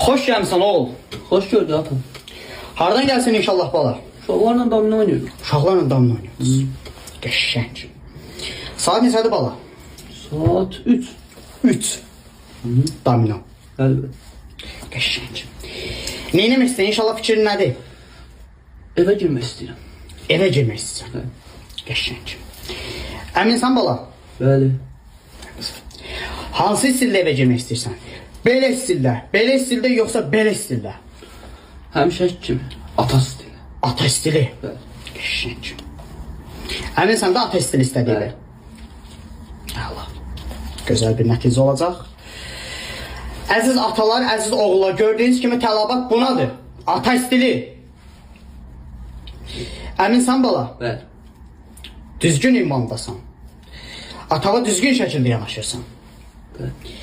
Xoş gəlmisən oğul. Hoş gördük atam. Hardan gəlsin inşallah bala? Uşaqlarla damla oynuyoruz. Uşaqlarla damla oynayırız. Qəşəng. Saat neçədir bala? Saat 3. 3. Damla. Əlbəttə. Qəşəng. Neyləmək istəyirsən? İnşallah fikrin nədir? Evə girmək istəyirəm. Evə girmək istəyirsən. Qəşəng. Əminsən bala? Bəli. Hansı stildə evə girmək istəyirsən? Belə stildə yoxsa belə stildə? Həmişəki kimi. Ata stili. Ata stili. Bəli. Qəşəng. Əminsən də ata stili istədiyini? Allah. Gözəl bir nəticə olacaq. Əziz atalar, əziz oğullar, gördüyünüz kimi tələbat bunadır. Ata stili. Əminsən bala? Bəli. Düzgün imandasan. Atava düzgün şəkildə yanaşırsan. Bəli.